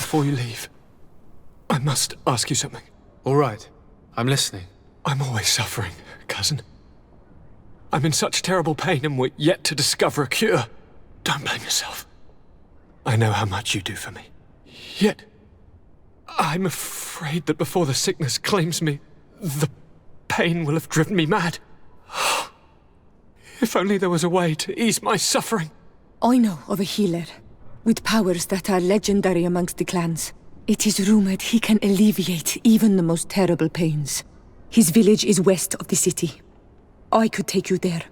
before you leave, I must ask you something. All right. I'm listening. I'm always suffering, cousin. I'm in such terrible pain and we're yet to discover a cure. Don't blame yourself. I know how much you do for me. Yet, I'm afraid that before the sickness claims me, the pain will have driven me mad. If only there was a way to ease my suffering. I know of a healer, with powers that are legendary amongst the clans. It is rumored he can alleviate even the most terrible pains. His village is west of the city. I could take you there.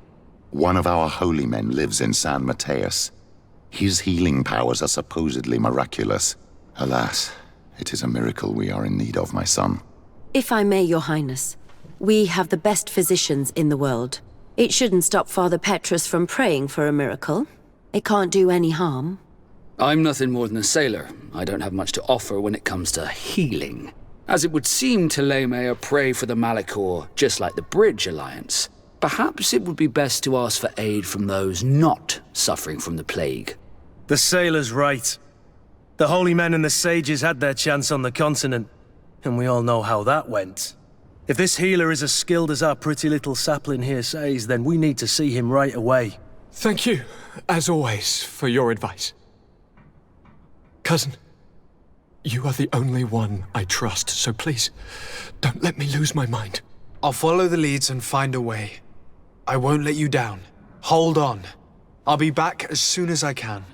One of our holy men lives in San Mateus. His healing powers are supposedly miraculous. Alas, it is a miracle we are in need of, my son. If I may, Your Highness, we have the best physicians in the world. It shouldn't stop Father Petrus from praying for a miracle. It can't do any harm. I'm nothing more than a sailor. I don't have much to offer when it comes to healing. As it would seem Telemea pray for the Malachor, just like the Bridge Alliance. Perhaps it would be best to ask for aid from those not suffering from the plague. The sailor's right. The holy men and the sages had their chance on the continent, and we all know how that went. If this healer is as skilled as our pretty little sapling here says, then we need to see him right away. Thank you, as always, for your advice. Cousin, you are the only one I trust, so please, don't let me lose my mind. I'll follow the leads and find a way. I won't let you down. Hold on. I'll be back as soon as I can.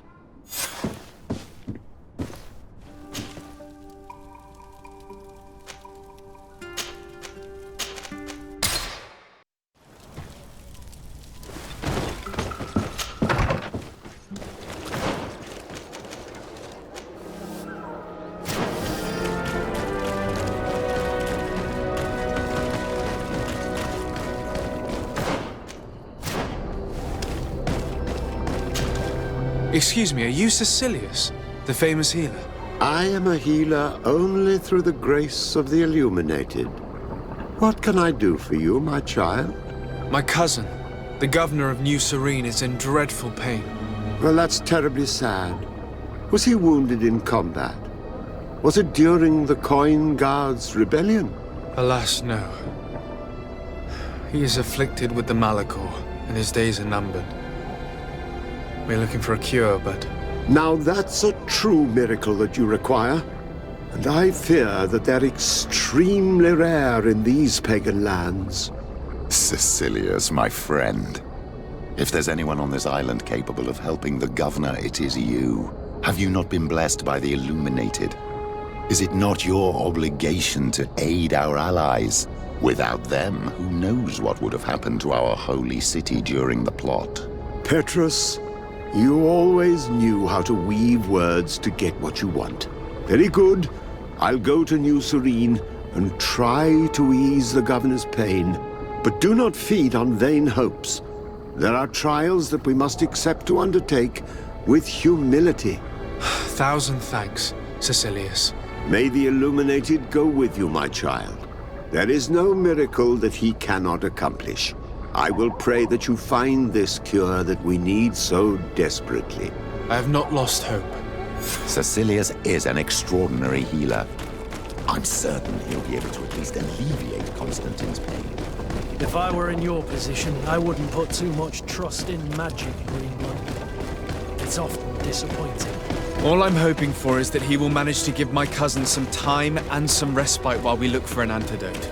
Excuse me, are you Cecilius, the famous healer? I am a healer only through the grace of the illuminated. What can I do for you, my child? My cousin, the governor of New Serene, is in dreadful pain. Well, that's terribly sad. Was he wounded in combat? Was it during the Coin Guards' rebellion? Alas, no. He is afflicted with the Malachor, and his days are numbered. We're looking for a cure, but... Now that's a true miracle that you require. And I fear that they're extremely rare in these pagan lands. Cecilius, my friend. If there's anyone on this island capable of helping the governor, it is you. Have you not been blessed by the illuminated? Is it not your obligation to aid our allies? Without them, who knows what would have happened to our holy city during the plot? Petrus, you always knew how to weave words to get what you want. Very good. I'll go to New Serene and try to ease the governor's pain. But do not feed on vain hopes. There are trials that we must accept to undertake with humility. Thousand thanks, Cecilius. May the illuminated go with you, my child. There is no miracle that he cannot accomplish. I will pray that you find this cure that we need so desperately. I have not lost hope. Cecilius is an extraordinary healer. I'm certain he'll be able to at least alleviate Constantin's pain. If I were in your position, I wouldn't put too much trust in magic, Greenblood. It's often disappointing. All I'm hoping for is that he will manage to give my cousin some time and some respite while we look for an antidote.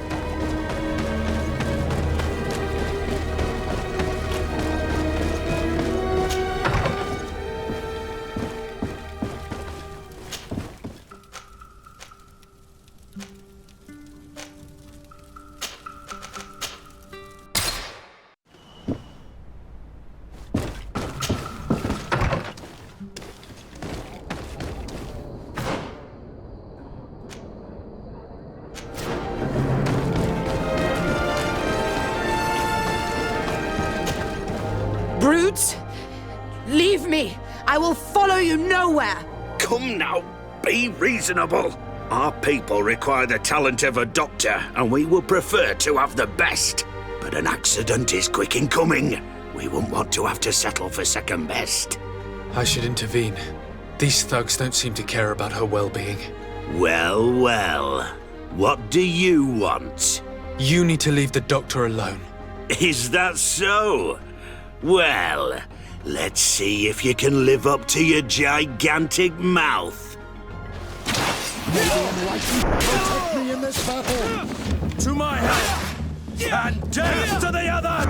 Brutes! Leave me! I will follow you nowhere! Come now, be reasonable. Our people require the talent of a doctor, and we would prefer to have the best. But an accident is quick in coming. We wouldn't want to have to settle for second best. I should intervene. These thugs don't seem to care about her well-being. Well, well. What do you want? You need to leave the doctor alone. Is that so? Well, let's see if you can live up to your gigantic mouth. Protect me in this battle! To my help! And death to the other!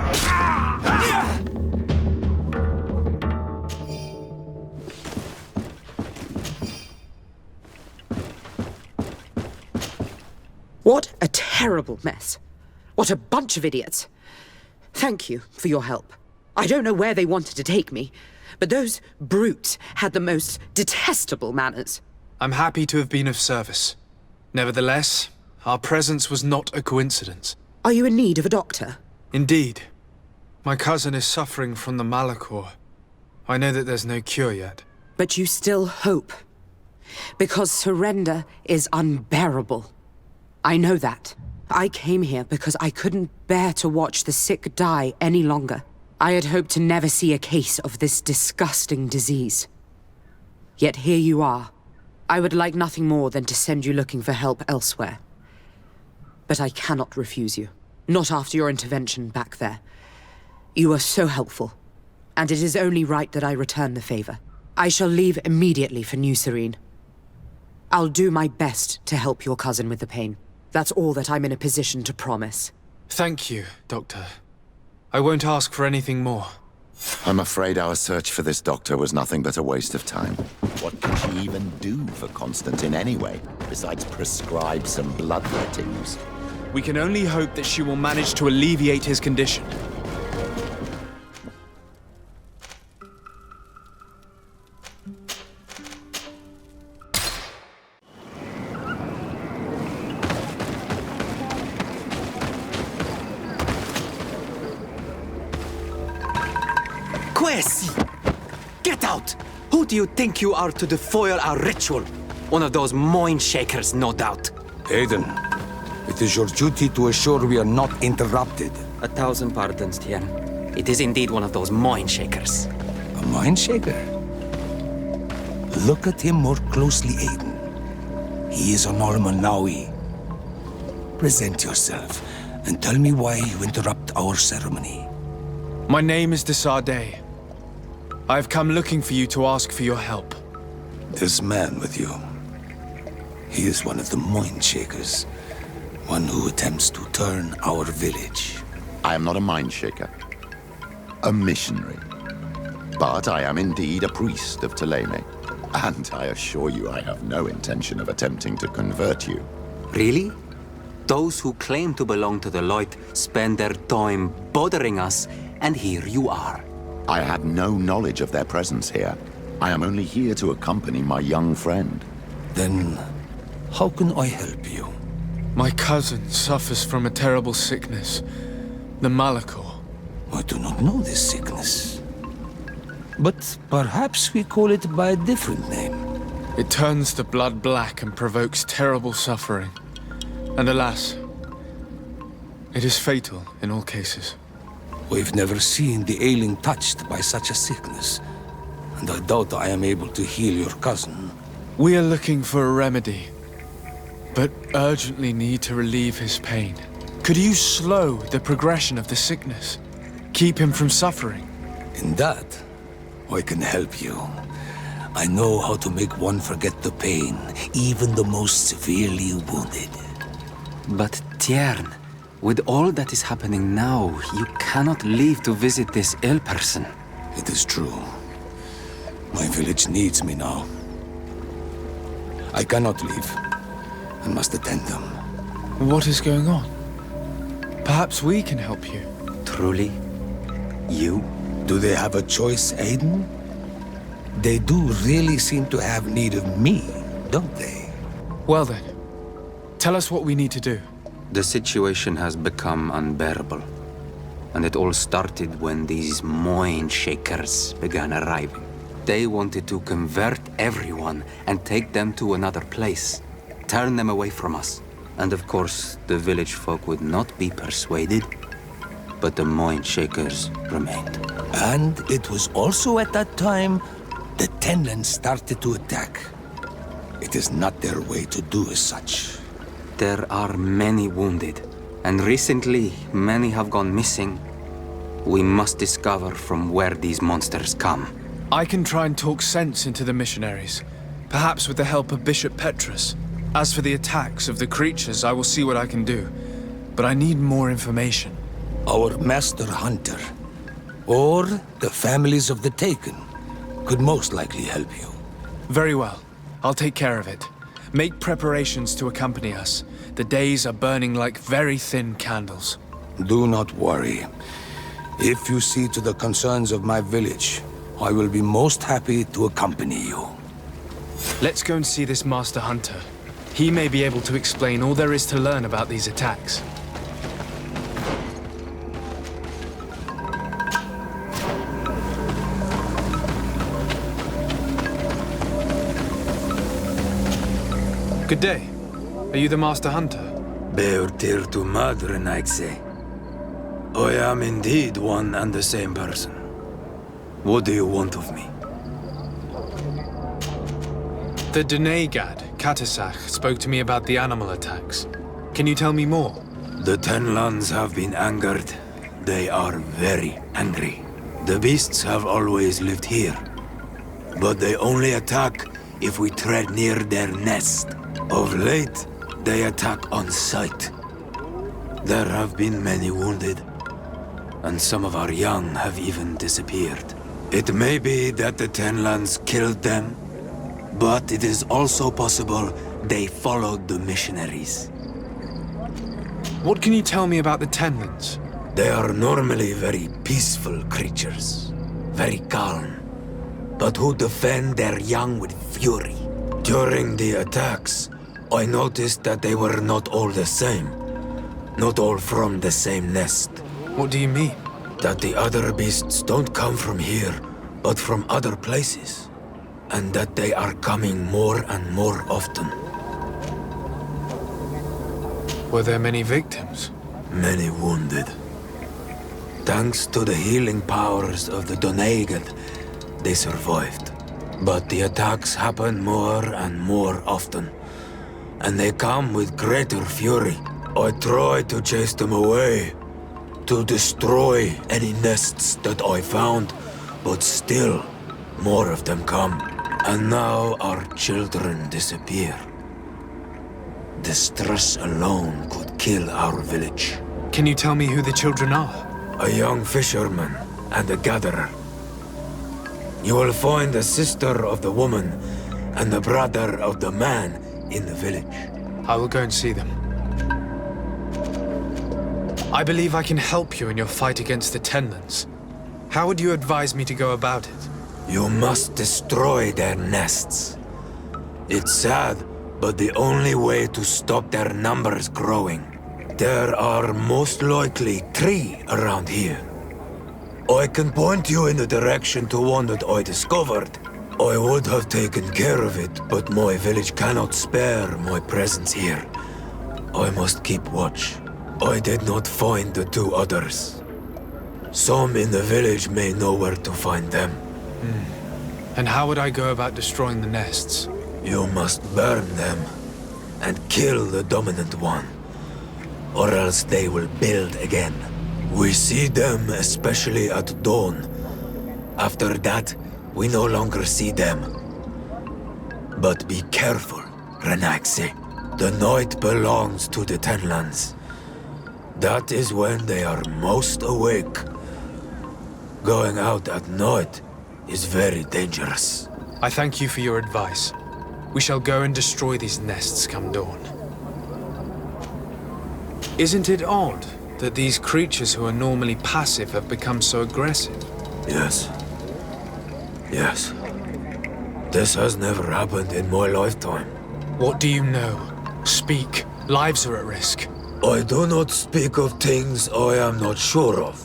What a terrible mess. What a bunch of idiots. Thank you for your help. I don't know where they wanted to take me, but those brutes had the most detestable manners. I'm happy to have been of service. Nevertheless, our presence was not a coincidence. Are you in need of a doctor? Indeed. My cousin is suffering from the Malachor. I know that there's no cure yet. But you still hope. Because surrender is unbearable. I know that. I came here because I couldn't bear to watch the sick die any longer. I had hoped to never see a case of this disgusting disease. Yet here you are. I would like nothing more than to send you looking for help elsewhere. But I cannot refuse you. Not after your intervention back there. You are so helpful, and it is only right that I return the favor. I shall leave immediately for New Serene. I'll do my best to help your cousin with the pain. That's all that I'm in a position to promise. Thank you, Doctor. I won't ask for anything more. I'm afraid our search for this doctor was nothing but a waste of time. What can she even do for Constantin anyway, besides prescribe some bloodlettings? We can only hope that she will manage to alleviate his condition. Quay! Get out! Who do you think you are to defoil our ritual? One of those mind shakers, no doubt. Aiden, it is your duty to assure we are not interrupted. 1,000 pardons, Tien. It is indeed one of those mind shakers. A mind shaker? Look at him more closely, Aiden. He is a normal Naui. Present yourself and tell me why you interrupt our ceremony. My name is Desardet. I have come looking for you to ask for your help. This man with you, he is one of the mind shakers. One who attempts to turn our village. I am not a mind shaker. A missionary. But I am indeed a priest of Thélème. And I assure you I have no intention of attempting to convert you. Really? Those who claim to belong to the Light spend their time bothering us, and here you are. I had no knowledge of their presence here. I am only here to accompany my young friend. Then, how can I help you? My cousin suffers from a terrible sickness, the Malachor. I do not know this sickness. But perhaps we call it by a different name. It turns the blood black and provokes terrible suffering. And alas, it is fatal in all cases. We've never seen the ailing touched by such a sickness. And I doubt I am able to heal your cousin. We are looking for a remedy, but urgently need to relieve his pain. Could you slow the progression of the sickness? Keep him from suffering? In that, I can help you. I know how to make one forget the pain, even the most severely wounded. But Tiern, with all that is happening now, you cannot leave to visit this ill person. It is true. My village needs me now. I cannot leave. I must attend them. What is going on? Perhaps we can help you. Truly? You? Do they have a choice, Aiden? They do really seem to have need of me, don't they? Well then, tell us what we need to do. The situation has become unbearable. And it all started when these mind shakers began arriving. They wanted to convert everyone and take them to another place. Turn them away from us. And of course, the village folk would not be persuaded. But the mind shakers remained. And it was also at that time the Tenland started to attack. It is not their way to do as such. There are many wounded, and recently many have gone missing. We must discover from where these monsters come. I can try and talk sense into the missionaries, perhaps with the help of Bishop Petrus. As for the attacks of the creatures, I will see what I can do. But I need more information. Our master hunter, or the families of the Taken, could most likely help you. Very well. I'll take care of it. Make preparations to accompany us. The days are burning like very thin candles. Do not worry. If you see to the concerns of my village, I will be most happy to accompany you. Let's go and see this Master Hunter. He may be able to explain all there is to learn about these attacks. Good day. Are you the Master Hunter? Beortir tu madre, Naixe. I am indeed one and the same person. What do you want of me? The Denegad, Katasach, spoke to me about the animal attacks. Can you tell me more? The Tenlands have been angered. They are very angry. The beasts have always lived here. But they only attack if we tread near their nest. Of late, they attack on sight. There have been many wounded, and some of our young have even disappeared. It may be that the Tenlands killed them, but it is also possible they followed the missionaries. What can you tell me about the Tenlands? They are normally very peaceful creatures, very calm, but who defend their young with fury. During the attacks, I noticed that they were not all the same. Not all from the same nest. What do you mean? That the other beasts don't come from here, but from other places. And that they are coming more and more often. Were there many victims? Many wounded. Thanks to the healing powers of the Donegad, they survived. But the attacks happen more and more often. And they come with greater fury. I try to chase them away, to destroy any nests that I found, but still, more of them come. And now our children disappear. The stress alone could kill our village. Can you tell me who the children are? A young fisherman and a gatherer. You will find the sister of the woman and the brother of the man in the village. I will go and see them. I believe I can help you in your fight against the Tenlands. How would you advise me to go about it? You must destroy their nests. It's sad, but the only way to stop their numbers growing. There are most likely 3 around here. I can point you in the direction to one that I discovered. I would have taken care of it, but my village cannot spare my presence here. I must keep watch. I did not find the 2 others. Some in the village may know where to find them. And how would I go about destroying the nests? You must burn them and kill the dominant one, or else they will build again. We see them especially at dawn. After that, we no longer see them. But be careful, Renaxe. The night belongs to the Tenlands. That is when they are most awake. Going out at night is very dangerous. I thank you for your advice. We shall go and destroy these nests come dawn. Isn't it odd that these creatures who are normally passive have become so aggressive? Yes. Yes. This has never happened in my lifetime. What do you know? Speak. Lives are at risk. I do not speak of things I am not sure of.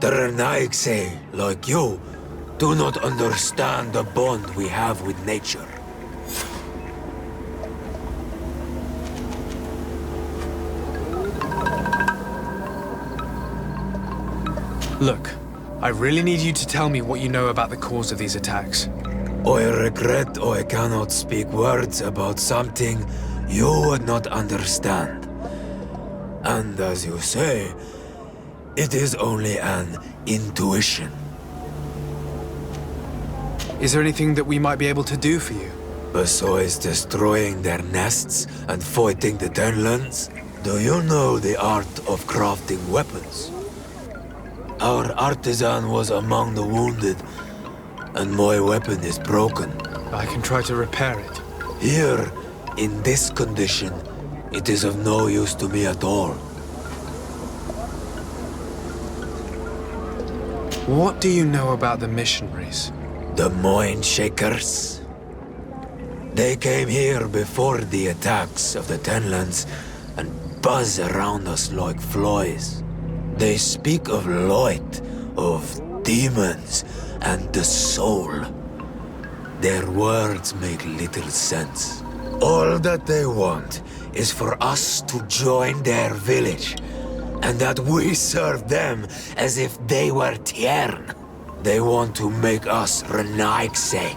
The Renaigse, like you, do not understand the bond we have with nature. Look, I really need you to tell me what you know about the cause of these attacks. I regret I cannot speak words about something you would not understand. And as you say, it is only an intuition. Is there anything that we might be able to do for you? Besides destroying their nests and fighting the Tenlands, do you know the art of crafting weapons? Our artisan was among the wounded, and my weapon is broken. I can try to repair it. Here, in this condition, it is of no use to me at all. What do you know about the missionaries? The Mind Shakers? They came here before the attacks of the Tenlands and buzz around us like flies. They speak of light, of demons, and the soul. Their words make little sense. All that they want is for us to join their village, and that we serve them as if they were Tiern. They want to make us Renaigse.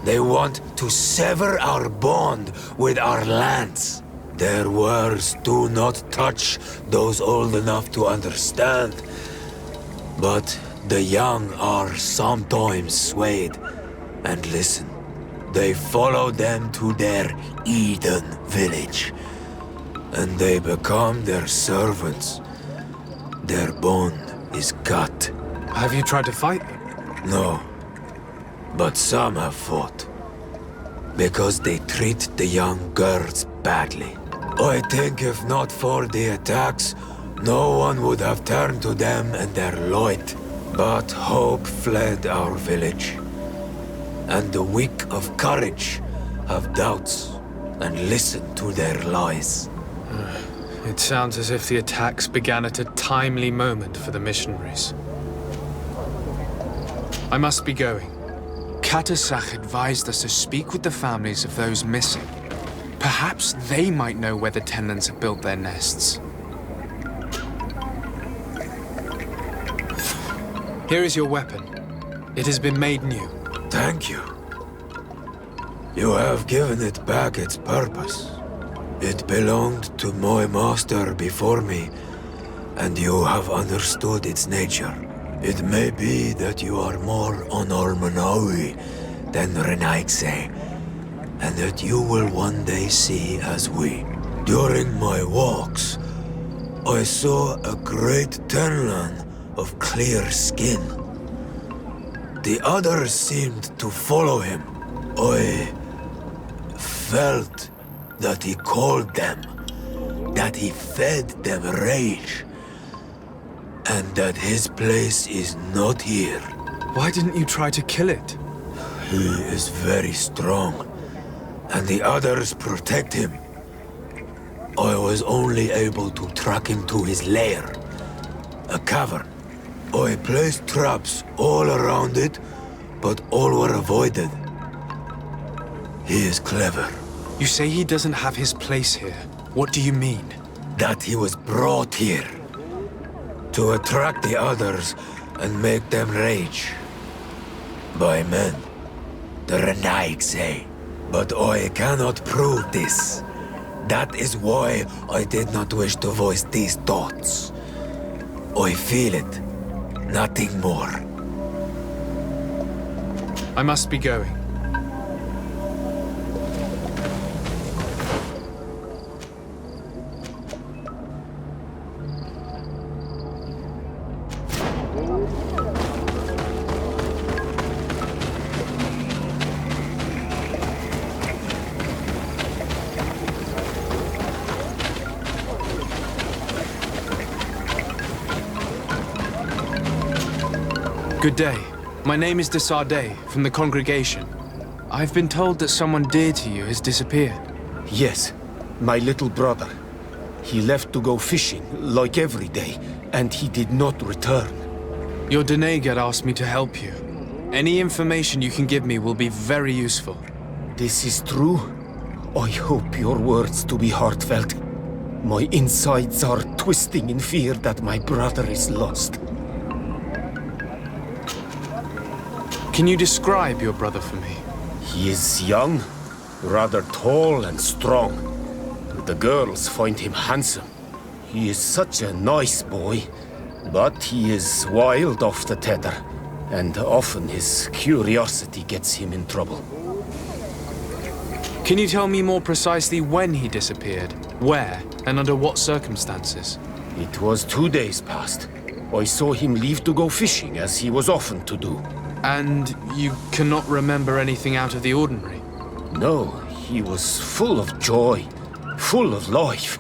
They want to sever our bond with our lands. Their words do not touch those old enough to understand. But the young are sometimes swayed. And listen, they follow them to their Eden village. And they become their servants. Their bond is cut. Have you tried to fight them? No. But some have fought. Because they treat the young girls badly. I think if not for the attacks, no one would have turned to them and their light. But hope fled our village. And the weak of courage have doubts and listen to their lies. It sounds as if the attacks began at a timely moment for the missionaries. I must be going. Katasach advised us to speak with the families of those missing. Perhaps they might know where the Tenlands have built their nests. Here is your weapon. It has been made new. Thank you. You have given it back its purpose. It belonged to my master before me, and you have understood its nature. It may be that you are more on Almanawi than Renaigse, and that you will one day see as we. During my walks, I saw a great Tenlan of clear skin. The others seemed to follow him. I felt that he called them, that he fed them rage, and that his place is not here. Why didn't you try to kill it? He is very strong, and the others protect him. I was only able to track him to his lair, a cavern. I placed traps all around it, but all were avoided. He is clever. You say he doesn't have his place here. What do you mean? That he was brought here to attract the others and make them rage. By men, the Renaigse. But I cannot prove this. That is why I did not wish to voice these thoughts. I feel it, nothing more. I must be going. Good day. My name is de Sardet, from the congregation. I've been told that someone dear to you has disappeared. Yes, my little brother. He left to go fishing, like every day, and he did not return. Your Denegar asked me to help you. Any information you can give me will be very useful. This is true? I hope your words to be heartfelt. My insides are twisting in fear that my brother is lost. Can you describe your brother for me? He is young, rather tall and strong. The girls find him handsome. He is such a nice boy, but he is wild off the tether, and often his curiosity gets him in trouble. Can you tell me more precisely when he disappeared, where, and under what circumstances? It was 2 days past. I saw him leave to go fishing, as he was often to do. And you cannot remember anything out of the ordinary? No, he was full of joy, full of life.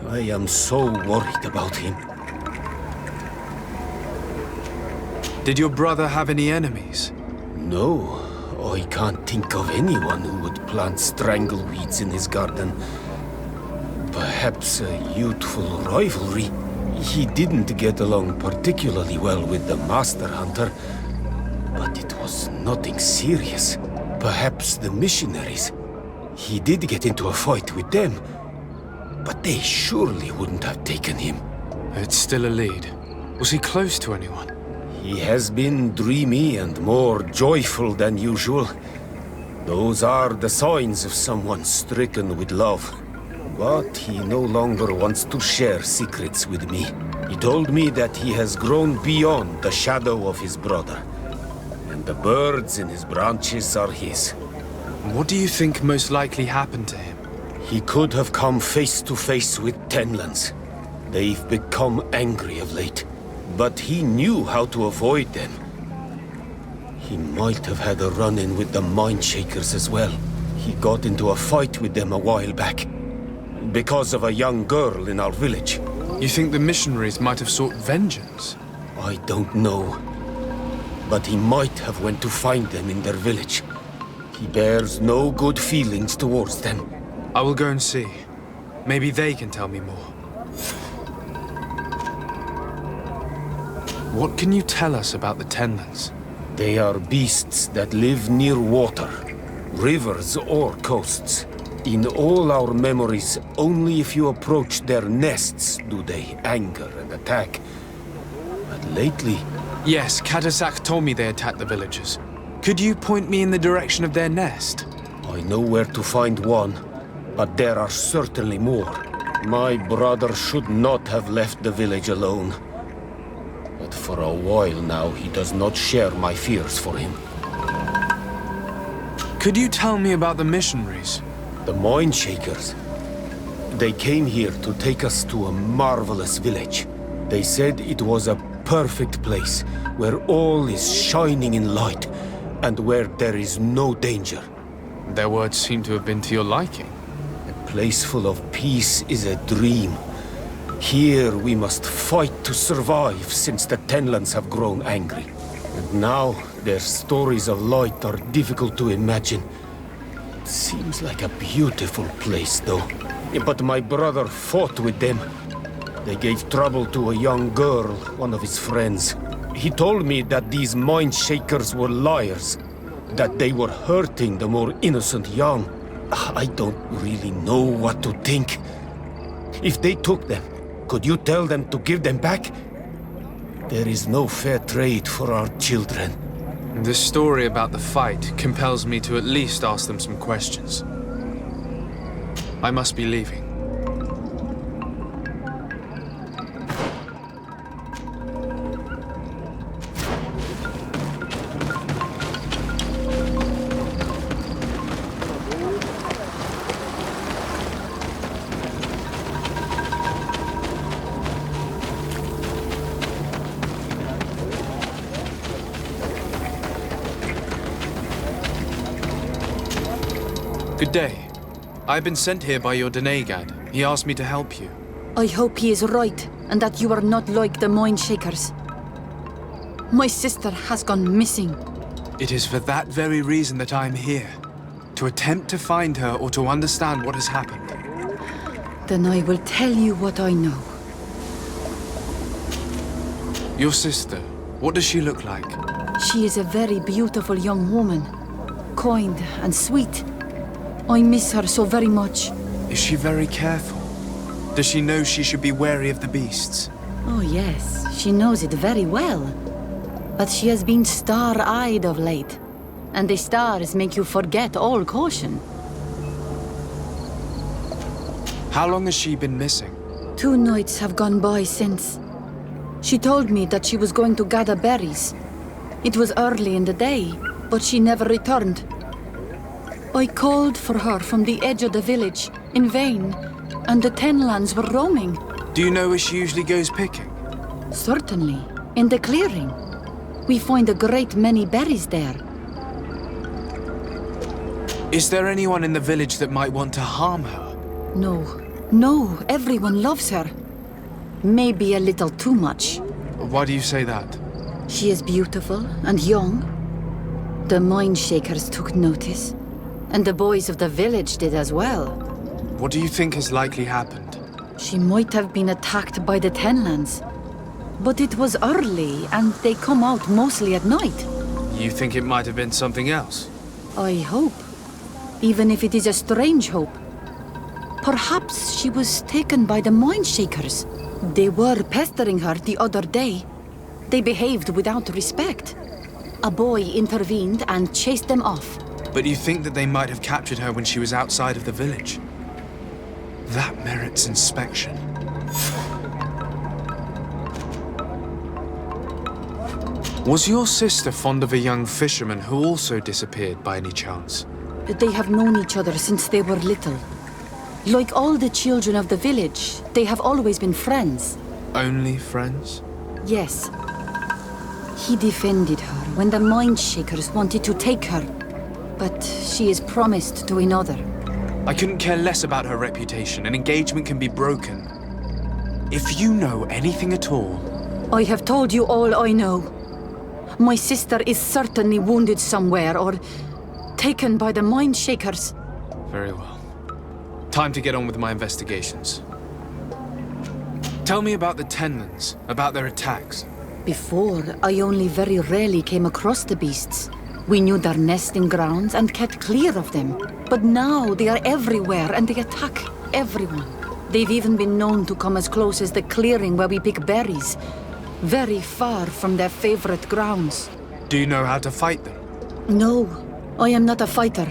I am so worried about him. Did your brother have any enemies? No, I can't think of anyone who would plant strangleweeds in his garden. Perhaps a youthful rivalry. He didn't get along particularly well with the Master Hunter, but it was nothing serious. Perhaps the missionaries. He did get into a fight with them, but they surely wouldn't have taken him. It's still a lead. Was he close to anyone? He has been dreamy and more joyful than usual. Those are the signs of someone stricken with love. But he no longer wants to share secrets with me. He told me that he has grown beyond the shadow of his brother. And the birds in his branches are his. What do you think most likely happened to him? He could have come face to face with Tenlands. They've become angry of late. But he knew how to avoid them. He might have had a run-in with the Mindshakers as well. He got into a fight with them a while back. Because of a young girl in our village. You think the missionaries might have sought vengeance? I don't know. But he might have went to find them in their village. He bears no good feelings towards them. I will go and see. Maybe they can tell me more. What can you tell us about the Tenlands? They are beasts that live near water, rivers or coasts. In all our memories, only if you approach their nests do they anger and attack. But lately... Yes, Katasak told me they attacked the villagers. Could you point me in the direction of their nest? I know where to find one, but there are certainly more. My brother should not have left the village alone. But for a while now, he does not share my fears for him. Could you tell me about the missionaries? The Mindshakers. They came here to take us to a marvelous village. They said it was a perfect place, where all is shining in light, and where there is no danger. Their words seem to have been to your liking. A place full of peace is a dream. Here we must fight to survive, since the Tenlands have grown angry. And now their stories of light are difficult to imagine. It seems like a beautiful place, though. But my brother fought with them. They gave trouble to a young girl, one of his friends. He told me that these Mindshakers were liars, that they were hurting the more innocent young. I don't really know what to think. If they took them, could you tell them to give them back? There is no fair trade for our children. The story about the fight compels me to at least ask them some questions. I must be leaving. Good day. I've been sent here by your Denegad. He asked me to help you. I hope he is right, and that you are not like the Mindshakers. My sister has gone missing. It is for that very reason that I am here. To attempt to find her or to understand what has happened. Then I will tell you what I know. Your sister, what does she look like? She is a very beautiful young woman. Kind and sweet. I miss her so very much. Is she very careful? Does she know she should be wary of the beasts? Oh yes, she knows it very well. But she has been star-eyed of late, and the stars make you forget all caution. How long has she been missing? 2 nights have gone by since. She told me that she was going to gather berries. It was early in the day, but she never returned. I called for her from the edge of the village, in vain, and the Tenlands were roaming. Do you know where she usually goes picking? Certainly, in the clearing. We find a great many berries there. Is there anyone in the village that might want to harm her? No, everyone loves her. Maybe a little too much. Why do you say that? She is beautiful and young. The Mindshakers took notice, and the boys of the village did as well. What do you think has likely happened? She might have been attacked by the Tenlands. But it was early, and they come out mostly at night. You think it might have been something else? I hope. Even if it is a strange hope. Perhaps she was taken by the Mindshakers. They were pestering her the other day. They behaved without respect. A boy intervened and chased them off. But you think that they might have captured her when she was outside of the village? That merits inspection. Was your sister fond of a young fisherman who also disappeared by any chance? They have known each other since they were little. Like all the children of the village, they have always been friends. Only friends? Yes. He defended her when the Mindshakers wanted to take her. But she is promised to another. I couldn't care less about her reputation. An engagement can be broken. If you know anything at all... I have told you all I know. My sister is certainly wounded somewhere, or taken by the Mindshakers. Very well. Time to get on with my investigations. Tell me about the Tenlands, about their attacks. Before, I only very rarely came across the beasts. We knew their nesting grounds and kept clear of them. But now they are everywhere and they attack everyone. They've even been known to come as close as the clearing where we pick berries. Very far from their favorite grounds. Do you know how to fight them? No, I am not a fighter.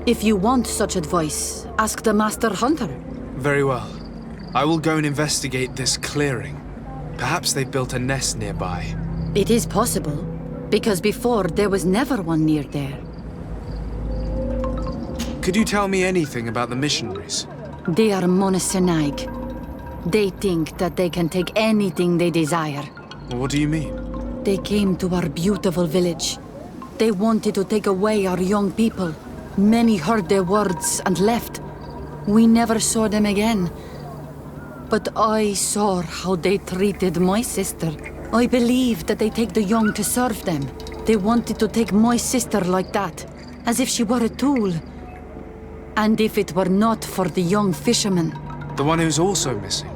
If you want such advice, ask the Master Hunter. Very well. I will go and investigate this clearing. Perhaps they built a nest nearby. It is possible, because before there was never one near there. Could you tell me anything about the missionaries? They are monosynaig. They think that they can take anything they desire. What do you mean? They came to our beautiful village. They wanted to take away our young people. Many heard their words and left. We never saw them again. But I saw how they treated my sister. I believe that they take the young to serve them. They wanted to take my sister like that, as if she were a tool. And if it were not for the young fisherman... The one who's also missing?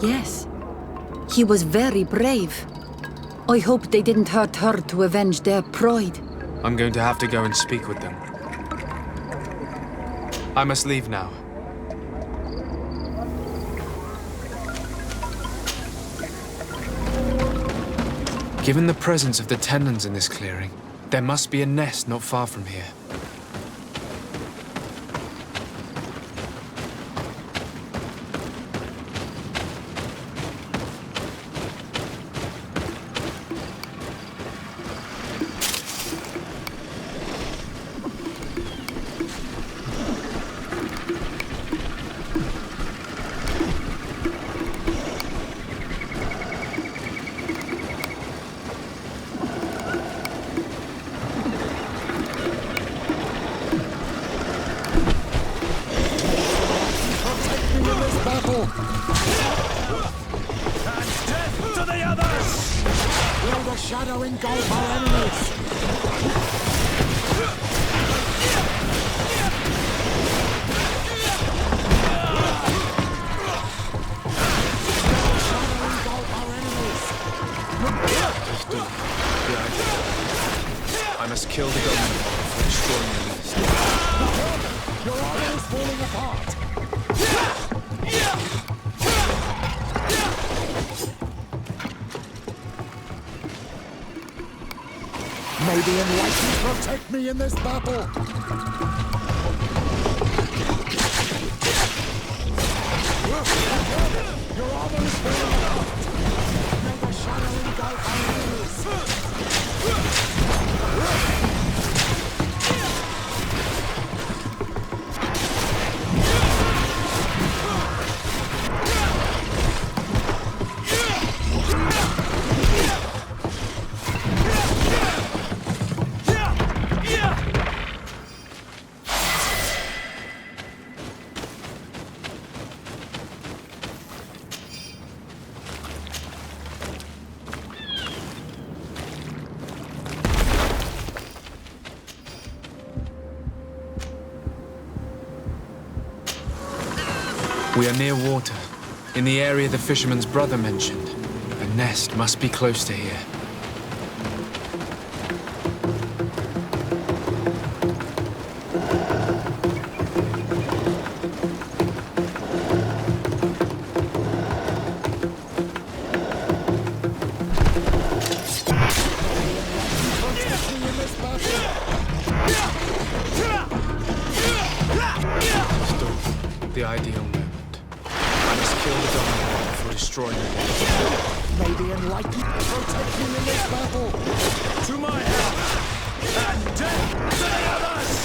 Yes. He was very brave. I hope they didn't hurt her to avenge their pride. I'm going to have to go and speak with them. I must leave now. Given the presence of the Tenlands in this clearing, there must be a nest not far from here. Shadow engulf our enemies! I must kill the government for destroying the nest. Your army is falling apart! May the Enlightened protect me in this battle! Your armor is falling apart! May the shadow engulf our enemies! We are near water, in the area the fisherman's brother mentioned. A nest must be close to here. The ideal moment. I must kill the dominant before destroying the nest. May the Enlightened protect me in this battle! To my help! And death to the others!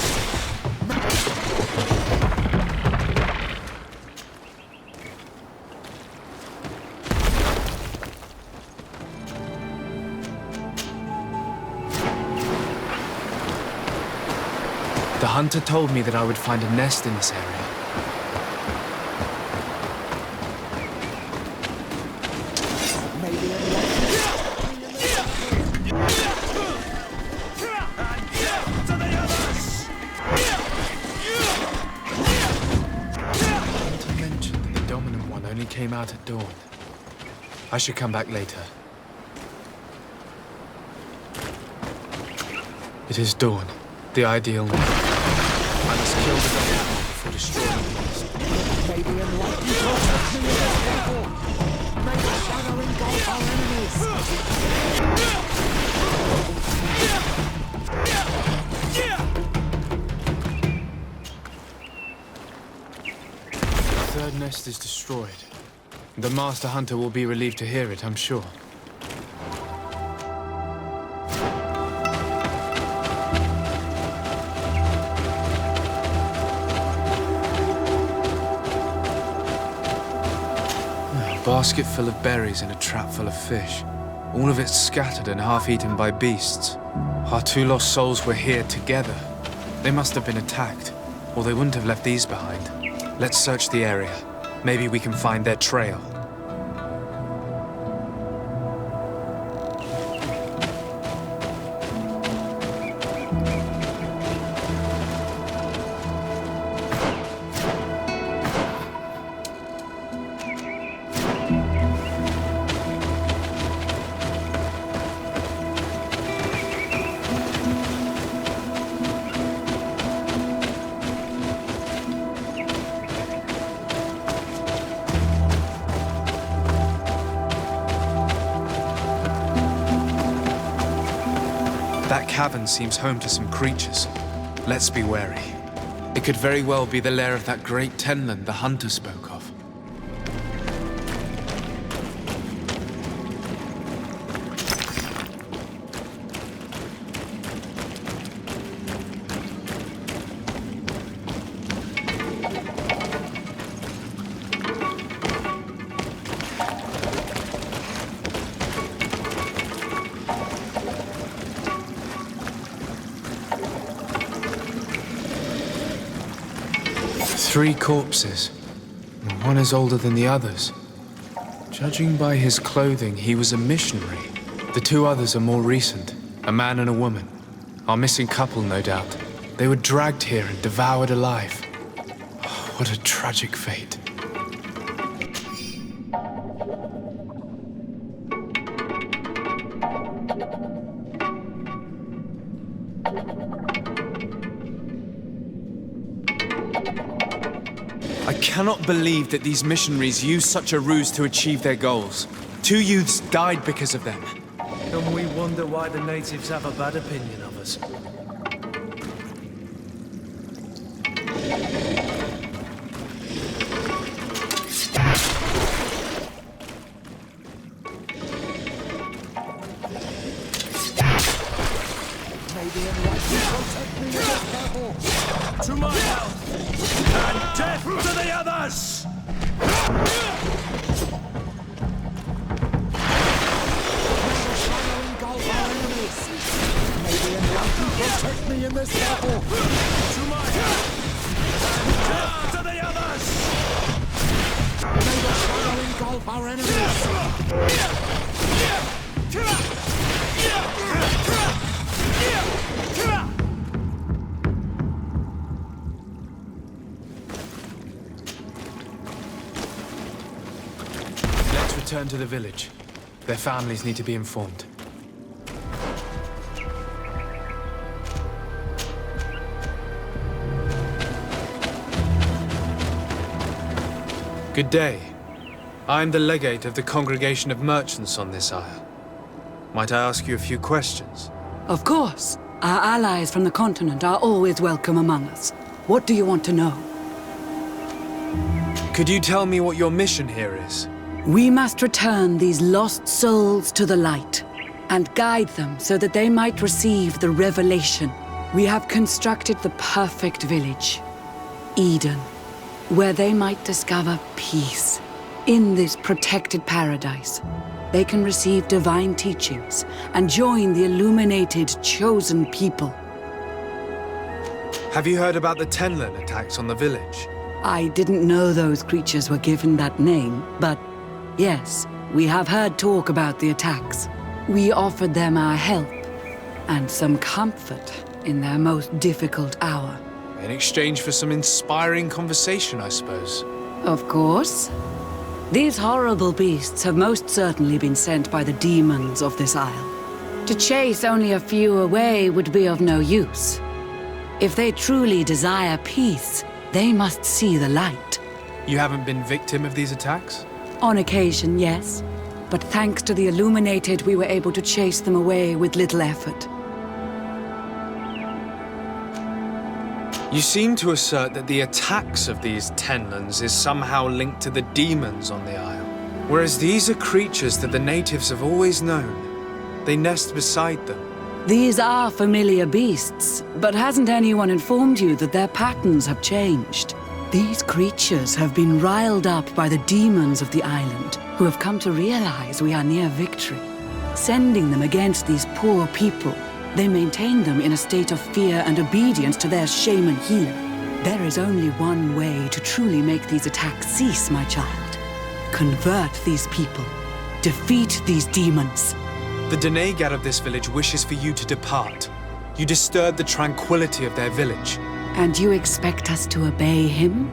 The hunter told me that I would find a nest in this area. Came out at dawn. I should come back later. It is dawn, the ideal moment. I must kill the dominant before destroying the nest. May the Enlightened protect me in this battle! May the shadow engulf our enemies! The third nest is destroyed. The Master Hunter will be relieved to hear it, I'm sure. A basket full of berries and a trap full of fish. All of it scattered and half-eaten by beasts. Our two lost souls were here together. They must have been attacked, or they wouldn't have left these behind. Let's search the area. Maybe we can find their trail. That cavern seems home to some creatures. Let's be wary. It could very well be the lair of that great Tenland the hunter spoke of. Three corpses. One is older than the others. Judging by his clothing, he was a missionary. The two others are more recent, a man and a woman. Our missing couple, no doubt. They were dragged here and devoured alive. Oh, what a tragic fate. I cannot believe that these missionaries used such a ruse to achieve their goals. Two youths died because of them. And we wonder why the natives have a bad opinion of us. To my health! And death to the others! May the enlightened protect me in this battle! To my health! And death to the others! May the shadow engulf our enemies! Let's return to the village. Their families need to be informed. Good day. I am the legate of the Congregation of Merchants on this isle. Might I ask you a few questions? Of course. Our allies from the continent are always welcome among us. What do you want to know? Could you tell me what your mission here is? We must return these lost souls to the light and guide them so that they might receive the revelation. We have constructed the perfect village, Eden, where they might discover peace. In this protected paradise, they can receive divine teachings and join the illuminated, chosen people. Have you heard about the Tenlin attacks on the village? I didn't know those creatures were given that name, but yes, we have heard talk about the attacks. We offered them our help and some comfort in their most difficult hour. In exchange for some inspiring conversation, I suppose. Of course. These horrible beasts have most certainly been sent by the demons of this isle. To chase only a few away would be of no use. If they truly desire peace, they must see the light. You haven't been victim of these attacks? On occasion, yes. But thanks to the Illuminated, we were able to chase them away with little effort. You seem to assert that the attacks of these Tenlins is somehow linked to the demons on the isle. Whereas these are creatures that the natives have always known. They nest beside them. These are familiar beasts, but hasn't anyone informed you that their patterns have changed? These creatures have been riled up by the demons of the island, who have come to realize we are near victory. Sending them against these poor people, they maintain them in a state of fear and obedience to their shaman healer. There is only one way to truly make these attacks cease, my child. Convert these people. Defeat these demons. The Donegal of this village wishes for you to depart. You disturb the tranquility of their village. And you expect us to obey him?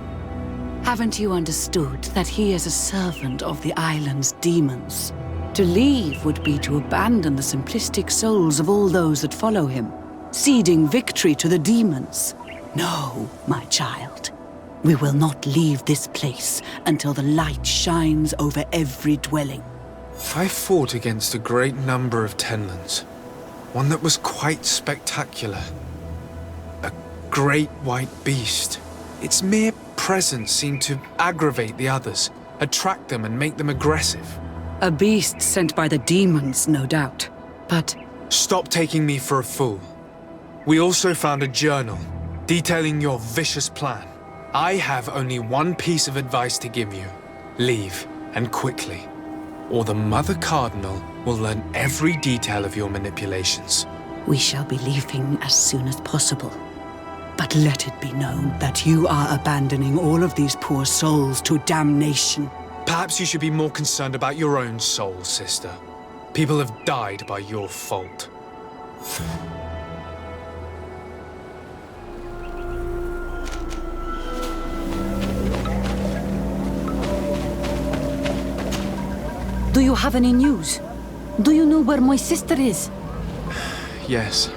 Haven't you understood that he is a servant of the island's demons? To leave would be to abandon the simplistic souls of all those that follow him, ceding victory to the demons. No, my child. We will not leave this place until the light shines over every dwelling. I fought against a great number of Tenlins. One that was quite spectacular. A great white beast. Its mere presence seemed to aggravate the others, attract them and make them aggressive. A beast sent by the demons, no doubt. But... Stop taking me for a fool. We also found a journal detailing your vicious plan. I have only one piece of advice to give you. Leave, and quickly. Or the Mother Cardinal will learn every detail of your manipulations. We shall be leaving as soon as possible. But let it be known that you are abandoning all of these poor souls to damnation. Perhaps you should be more concerned about your own soul, sister. People have died by your fault. Do you have any news? Do you know where my sister is? Yes.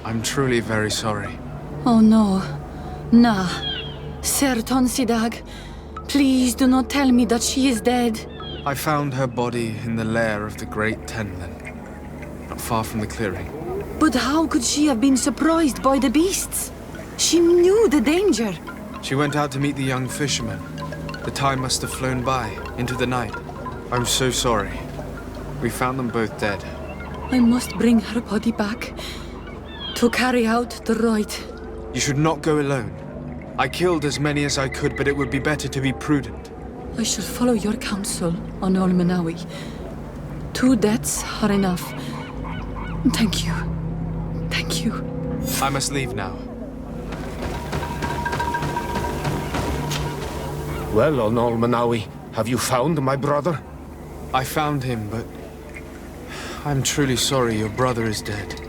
I'm truly very sorry. Oh no. Nah. Ser Tonsidag, please do not tell me that she is dead. I found her body in the lair of the great Tenlin. far from the clearing. But how could she have been surprised by the beasts? She knew the danger. She went out to meet the young fisherman. The time must have flown by, into the night. I'm so sorry. We found them both dead. I must bring her body back to carry out the rite. You should not go alone. I killed as many as I could, but it would be better to be prudent. I shall follow your counsel on Olmenawi. 2 deaths are enough. Thank you. Thank you. I must leave now. Well, on Olmenawi, have you found my brother? I found him, but I'm truly sorry your brother is dead.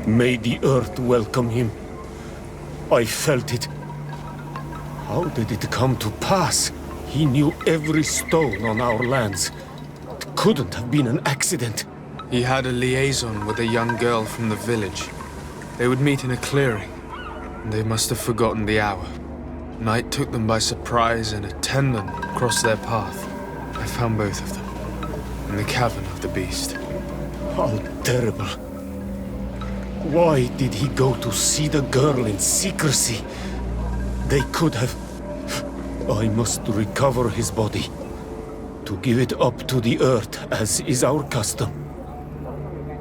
May the earth welcome him. I felt it. How did it come to pass? He knew every stone on our lands. It couldn't have been an accident. He had a liaison with a young girl from the village. They would meet in a clearing, and they must have forgotten the hour. Night took them by surprise, and a Tenlin crossed their path. I found both of them, in the cavern of the beast. How terrible. Why did he go to see the girl in secrecy? They could have... I must recover his body. To give it up to the earth, as is our custom.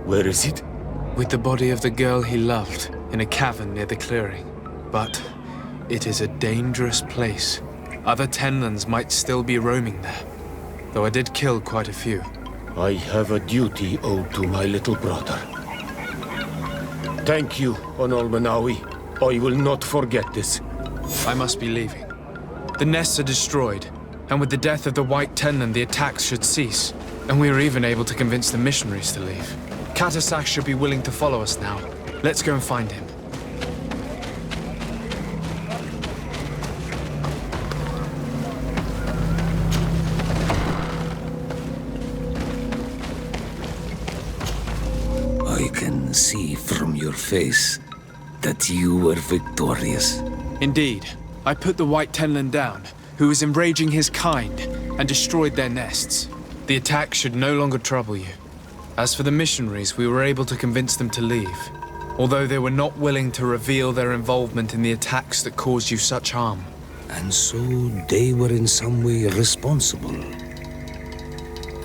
Where is it? With the body of the girl he loved, in a cavern near the clearing. But it is a dangerous place. Other Tenlins might still be roaming there, though I did kill quite a few. I have a duty owed to my little brother. Thank you, on Olmenawi. I will not forget this. I must be leaving. The nests are destroyed, and with the death of the White Tenlin, the attacks should cease. And we were even able to convince the missionaries to leave. Katasak should be willing to follow us now. Let's go and find him. I can see from your face that you were victorious. Indeed. I put the White Tenlin down, who was enraging his kind, and destroyed their nests. The attack should no longer trouble you. As for the missionaries, we were able to convince them to leave, although they were not willing to reveal their involvement in the attacks that caused you such harm. And so they were in some way responsible.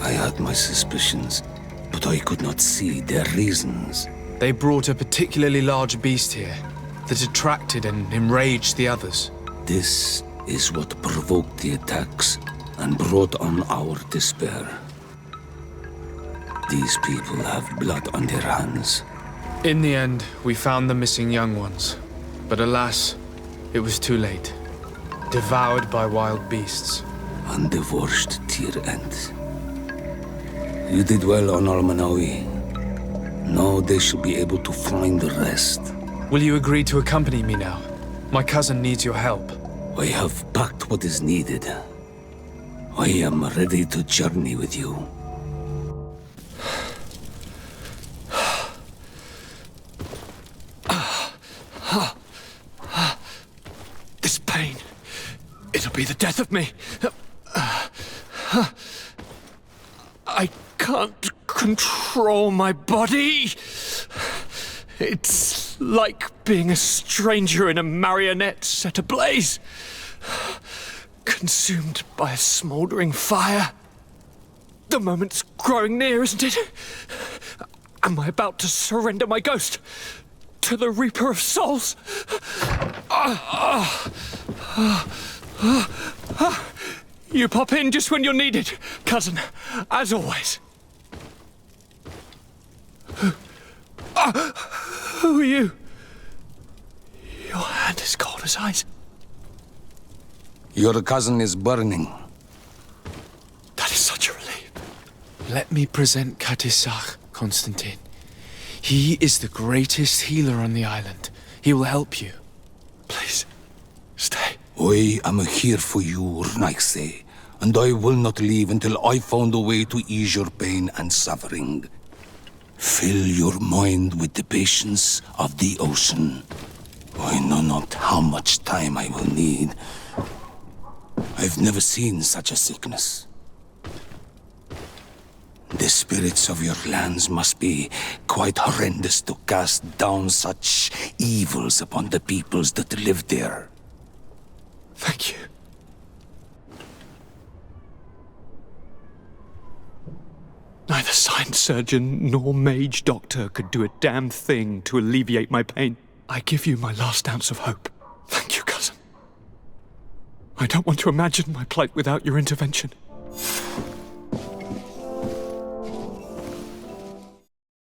I had my suspicions, but I could not see their reasons. They brought a particularly large beast here that attracted and enraged the others. This is what provoked the attacks and brought on our despair. These people have blood on their hands. In the end, we found the missing young ones. But alas, it was too late. Devoured by wild beasts. Undivorced tier end. You did well on Olmenawi. Now they should be able to find the rest. Will you agree to accompany me now? My cousin needs your help. I have packed what is needed. I am ready to journey with you. This pain, it'll be the death of me. I can't control my body. It's like being a stranger in a marionette set ablaze. Consumed by a smouldering fire. The moment's growing near, isn't it? Am I about to surrender my ghost to the Reaper of Souls? You pop in just when you're needed, cousin, as always. Who are you? Your hand is cold as ice. Your cousin is burning. That is such a relief. Let me present Katisak, Constantin. He is the greatest healer on the island. He will help you. Please, stay. I am here for you, Rnaikse, and I will not leave until I found a way to ease your pain and suffering. Fill your mind with the patience of the ocean. I know not how much time I will need. I've never seen such a sickness. The spirits of your lands must be quite horrendous to cast down such evils upon the peoples that live there. Thank you. Neither science surgeon nor mage doctor could do a damn thing to alleviate my pain. I give you my last ounce of hope. Thank you, cousin. I don't want to imagine my plight without your intervention.